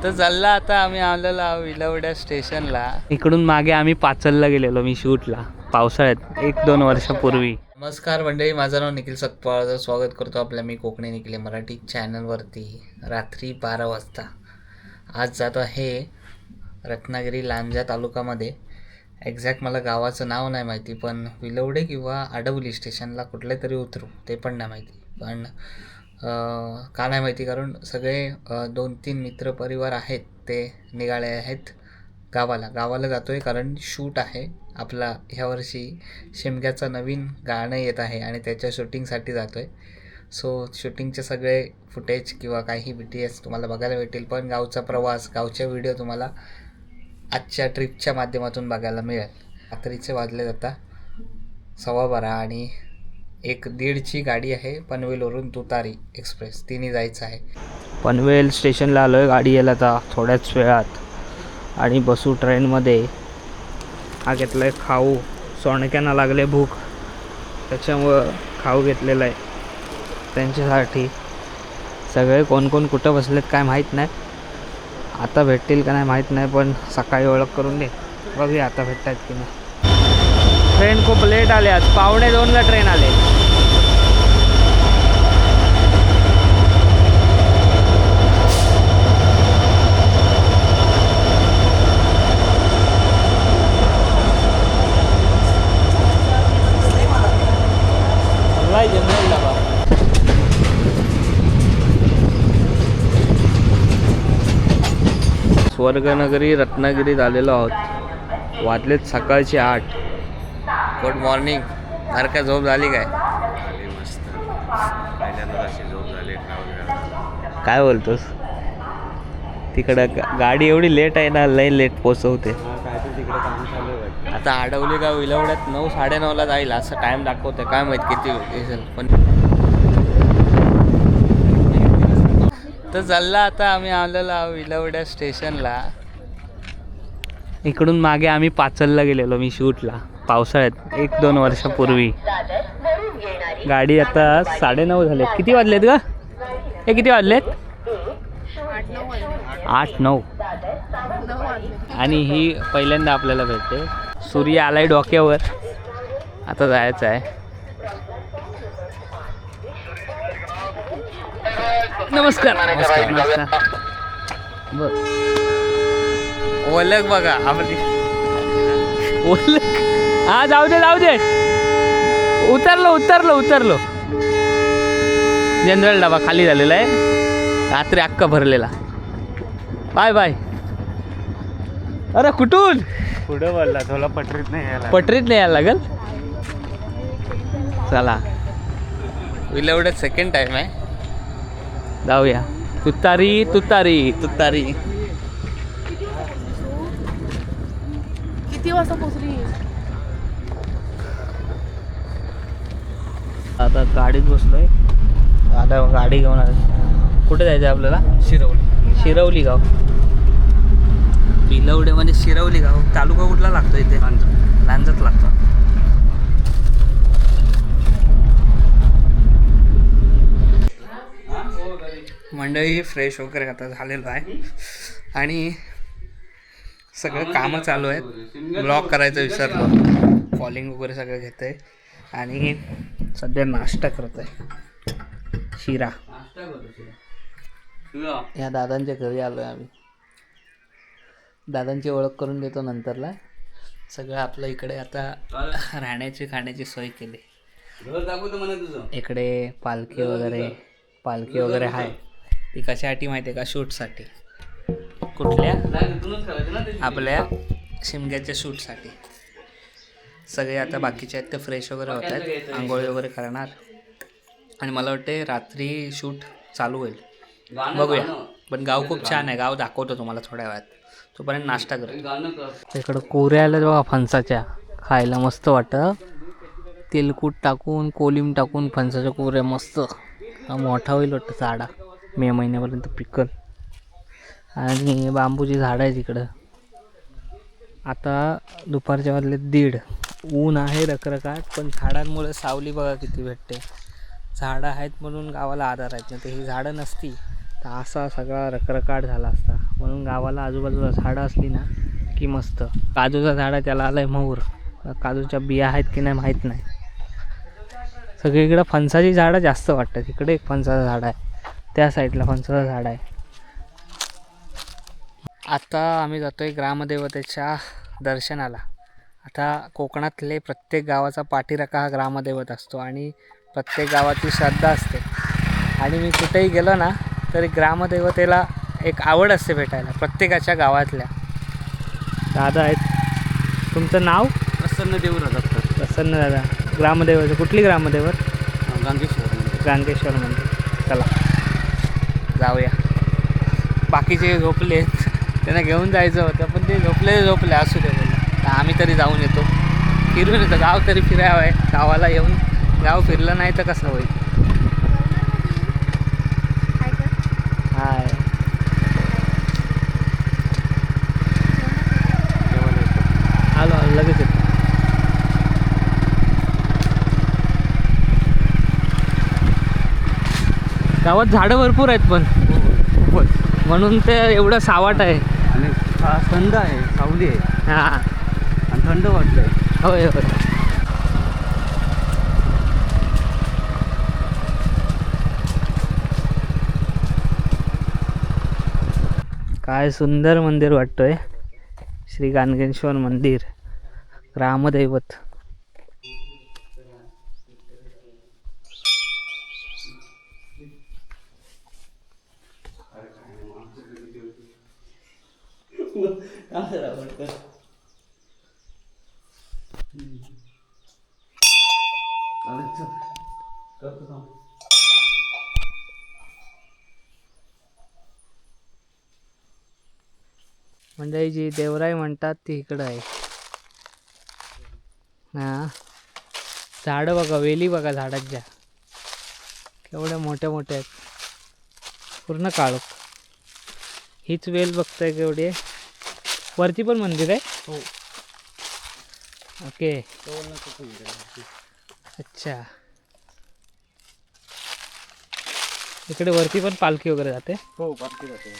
तर चालला आता आम्ही आलेलो विलवड्या स्टेशनला. इकडून मागे आम्ही पाचलला गेलेलो मी शूटला पावसाळ्यात 1-2 वर्षापूर्वी. नमस्कार मंडळी, माझं नाव निखिल सकपाळ. स्वागत करतो आपल्या मी कोकणी निखिल मराठी चॅनलवरती. रात्री 12 वाजता आज जात आहे रत्नागिरी लांजा तालुक्यामध्ये. एक्झॅक्ट मला गावाचं नाव नाही माहिती, पण विलवडे किंवा आडवली स्टेशनला कुठले तरी उतरू ते पण नाही माहिती. पण का नाही माहिती, कारण सगळे 2-3 मित्रपरिवार आहेत ते निघाले आहेत गावाला जातो आहे. कारण शूट आहे आपला ह्या वर्षी. शिमग्याचं नवीन गाणं येत आहे आणि त्याच्या शूटिंगसाठी जातो आहे. सो शूटिंगचे सगळे फुटेज किंवा काही BTS तुम्हाला बघायला भेटेल, पण गावचा प्रवास, गावचे व्हिडिओ तुम्हाला आजच्या ट्रिपच्या माध्यमातून बघायला मिळेल. रात्रीचे वाजले जाता 12:15 आणि 1:30ची गाडी आहे पनवेलवरून तुतारी एक्सप्रेस, तिने जायचं आहे. पनवेल स्टेशनला आलो आहे, गाडी यायला आता थोड्याच वेळात. आणि बसू ट्रेनमध्ये. हा घेतला आहे खाऊ, सोणक्यांना लागले भूक त्याच्यामुळं खाऊ घेतलेला आहे त्यांच्यासाठी. सगळे कोण कोण कुठं बसलेत काय माहीत नाही, आता भेटतील का नाही माहीत नाही, पण सकाळी ओळख करून दे, बघूया आता भेटतात की नाही. ट्रेन खूप लेट आले, आज 1:45ला ट्रेन आले. स्वर्गनगरी रत्नागिरीत आलेलो आहोत. वाजलेत सकाळचे 8. Good morning. अरे काय झोप झाली काय? मस्त पहिल्यांदा अशी झोप झाली. काय बोलतोस? तिकडं गाडी एवढी लेट आहे ना, लई लेट पोचवते. काय तर तिकडे काम चालू आहे. आता आडवली का विलवड्यात 9-9:30ला जाईल असं टाईम दाखवते. काय माहीत किती असेल. पण तर चालला आता आम्ही आलेलो विलवड्या स्टेशनला. इकडून मागे आम्ही पाचलला गेलेलो मी शूटला पावसाळ्यात 1-2 वर्षापूर्वी. गाडी आता 9:30 झालेत. किती वाजलेत ग? हे किती वाजलेत? 8-9. आणि ही पहिल्यांदा आपल्याला भेटते. सूर्य आलाय डोक्यावर, आता जायचं आहे. नमस्कार. बघ ओळख बघा आपली ओळख. हा जाऊ दे. उतरलो. जनरल डबा खाली झालेला आहे, रात्री अक्का भरलेला. बाय. अरे कुठून? पुढे बोलला थोडा पटरीत नाही यायला लागल. चला, विलवड्यात सेकंड टाइम आहे, जाऊया. तुतारी. किती वाजता पोहोचली? आता गाडीत बसलोय. आता गाडी घेऊन आलो. कुठे जायचं आहे आपल्याला? शिरवली गाव. विलवड्यामध्ये शिरवली गाव. तालुका कुठला लागतो इथे? लांजात लागतो. मंडळी फ्रेश वगैरे आता झालेलो आहे आणि सगळं कामं चालू आहेत. ब्लॉग करायचं विसरलो. फॉलिंग वगैरे सगळं घेत आहे आणि सध्या नाश्ता करत आहे. शिरा. या दादांच्या घरी आलो आहे आम्ही. दादांची ओळख करून देतो नंतरला. सगळं आपलं इकडे आता राहण्याची खाण्याची सोय केली. इकडे पालखी वगैरे आहे. ती कशासाठी माहिती आहे का? शूटसाठी. कुठल्या? आपल्या शिमग्याच्या शूटसाठी. सगळे आता बाकीचे आहेत ते फ्रेश वगैरे होत आहेत, आंघोळी वगैरे करणार. आणि मला वाटते रात्री शूट चालू होईल, बघूया. पण गाव खूप छान आहे, गाव दाखवतो तुम्हाला थोड्या वेळात. तोपर्यंत नाश्ता करतो. इकडं कोऱ्या आल्या बघा फणसाच्या, खायला मस्त वाटतं. तेलकूट टाकून, कोलिम टाकून फणसाच्या कोऱ्या मस्त. हा मोठा होईल वाटतं झाडा, मे महिन्यापर्यंत पिकल. आणि बांबूची झाडं आहे तिकडं. आता दुपारच्या वाजले 1:30. ऊन आहे रखरखाट, पण झाडांमुळे सावली बघा किती भेटते. झाडं आहेत म्हणून गावाला आधार आहेत, नाही तर ही झाडं नसती तर असा सगळा रखरखाट झाला असता. म्हणून गावाला आजूबाजूला झाडं असली ना की मस्त. काजूचा झाड आहे त्याला आलाय मोहर. काजूच्या बिया आहेत की नाही माहीत नाही. सगळीकडं फणसाची झाडं जास्त वाटतात. इकडे एक फणसाचं झाड आहे, त्या साईडला फणसाचं झाड आहे. आता आम्ही जातोय ग्रामदेवतेच्या दर्शनाला. आता कोकणातले प्रत्येक गावाचा पाठीराखा हा ग्रामदैवत असतो आणि प्रत्येक गावाची श्रद्धा असते. आणि मी कुठेही गेलो ना तरी ग्रामदेवतेला एक आवड असते भेटायला प्रत्येकाच्या गावातल्या. दादा आहेत. तुमचं नाव? प्रसन्न देऊळ राहतात प्रसन्न दादा. ग्रामदैवत कुठली ग्रामदैवत? गांगेश्वर. गांगेश्वर मंदिर. चला जाऊया. बाकीचे झोपले, त्यांना घेऊन जायचं होतं पण ते झोपले असू दे बोललं. तर आम्ही तरी जाऊन येतो, फिरून येतो. गाव तरी फिरावं आहे. गावाला येऊन गाव फिरलं नाही तर कसं होईल. हाय आलो लगेच येतो. गावात झाडं भरपूर आहेत पण म्हणून ते एवढं सावाट आहे. आणि हा थंड आहे, सावली आहे हां आणि थंड वाटतंय. होय होय. काय सुंदर मंदिर वाटतोय. श्री गाणगेश्वर मंदिर ग्रामदैवत. म्हणजे जी देवराई म्हणतात ती इकडं आहे. हां झाडं बघा, वेली बघा झाडांच्या केवढ्या मोठ्या मोठ्या आहेत. पूर्ण काळोख. हीच वेल बघताय केवढी आहे. वरती पण मंदिर आहे. हो. ओके अच्छा. इकडे वरती पण पालखी वगैरे जाते. हो, पालखी जाते.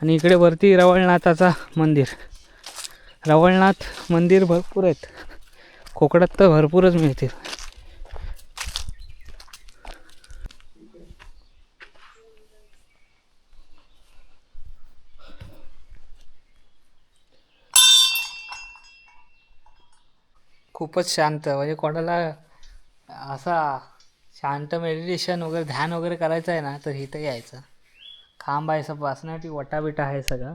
आणि इकडे वरती रवळनाथाचा मंदिर. रवळनाथ मंदिर भरपूर आहेत कोकणात, तर भरपूरच मिळतील. खूपच शांत. म्हणजे कोणाला असा शांत मेडिटेशन वगैरे ध्यान वगैरे करायचं आहे ना तर इथं यायचं. खांब आहे, सब वाचण्यासाठी वटाबिटा आहे सगळं.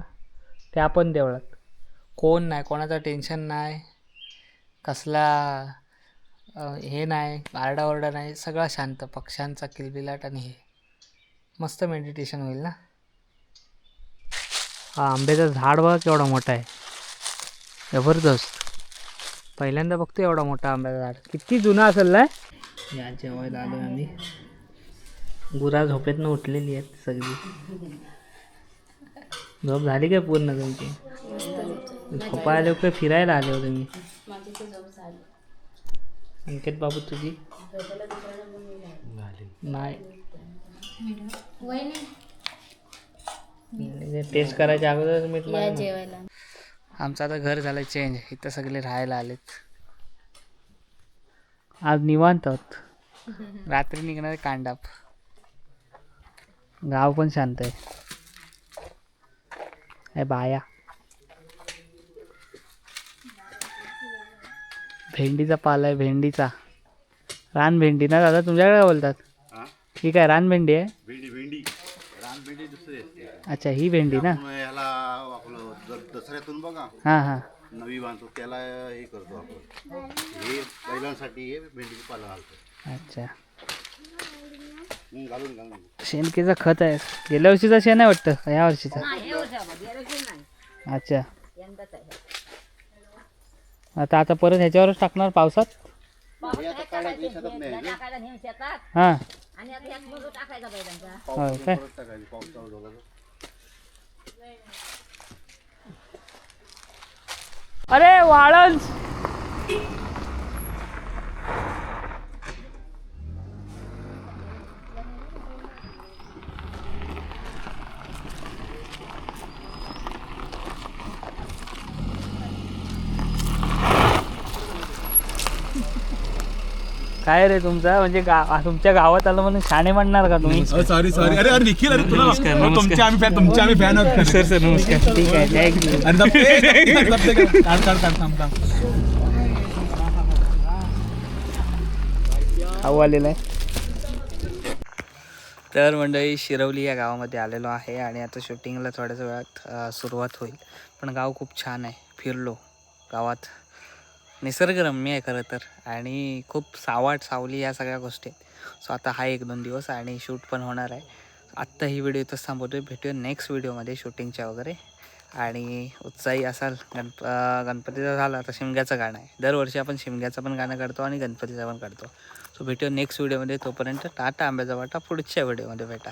त्या पण देवळात कोण नाही, कोणाचं टेन्शन नाही, कसला हे नाही, आरडाओरडा नाही, सगळा शांत. पक्ष्यांचा किलबिलाट आणि हे मस्त मेडिटेशन होईल ना. हा आंब्याचं झाड बघा केवढा मोठा आहे, जबरदस्त. पहिल्यांदा बघतो एवढा मोठा आंब्याचा झाड. किती जुना असेल ना. या जेवायला आलो आम्ही. गुरा झोपेतनं उठलेली आहेत सगळी. झोप झाली काय पूर्ण तुमची? झोपा आले काय फिरायला आले होते मी? अंकित बाबू तुझी नाही. टेस्ट करायच्या अगोदर मीठ जेवायला. आमचं आता घर झालं चेंज. इथं सगळे राहायला आलेत. आज निवांत आहोत. रात्री निघणार कांडाप. गाव पण शांत आहे. बाया भेंडीचा पाला आहे. भेंडीचा रान भेंडी ना दादा, तुमच्याकडे काय बोलतात? ही काय रान भेंडी आहे? भेंडी रानभेंडी दुसरी असते. अच्छा ही भेंडी ना. ह्याला आपलं दसऱ्यातून बघा हां हां नवी बांधतो त्याला हे करतो आपण. हे बैलांसाठी हे भेंडीचं पालन घालतो. अच्छा. घालून शेणकीचं खत आहे. गेल्या वर्षीचा शेण आहे वाटतं, या वर्षीचा? अच्छा. आता परत ह्याच्यावरच टाकणार पावसात. हां हो काय. अरे वाळंज. काय रे तुमचा म्हणजे तुमच्या गावात आलं म्हणून शाणे म्हणणार का तुम्ही? Sorry sorry. अरे अरे निखिल, अरे तुला नमस्कार, अहो, तुमचे आम्ही फॅन, तुमचे आम्ही फॅन आहोत. सर सर नमस्कार. ठीक आहे थँक्यू. अरे दबते काढ काढ काढ थांब थांब. खाऊ आलेला आहे. तर मंडळी शिरवली या गावामध्ये आलेलो आहे आणि आता शूटिंगला थोड्याच वेळात सुरुवात होईल. पण गाव खूप छान आहे. फिरलो गावात, निसर्गरम्य आहे खरं तर आणि खूप सावली या सगळ्या गोष्टी आहेत. सो आता हा 1-2 दिवस आणि शूट पण होणार आहे. आत्ता ही व्हिडिओ इथंच थांबवतोय. भेटूया नेक्स्ट व्हिडिओमध्ये शूटिंगच्या वगैरे. आणि उत्साही असाल. गणपतीचा झाला तर शिमग्याचं गाणं आहे. दरवर्षी आपण शिमग्याचं पण गाणं काढतो आणि गणपतीचं पण काढतो. सो भेटूया नेक्स्ट व्हिडिओमध्ये. तोपर्यंत टाटा आंब्याचा वाटा. पुढच्या व्हिडिओमध्ये भेटा.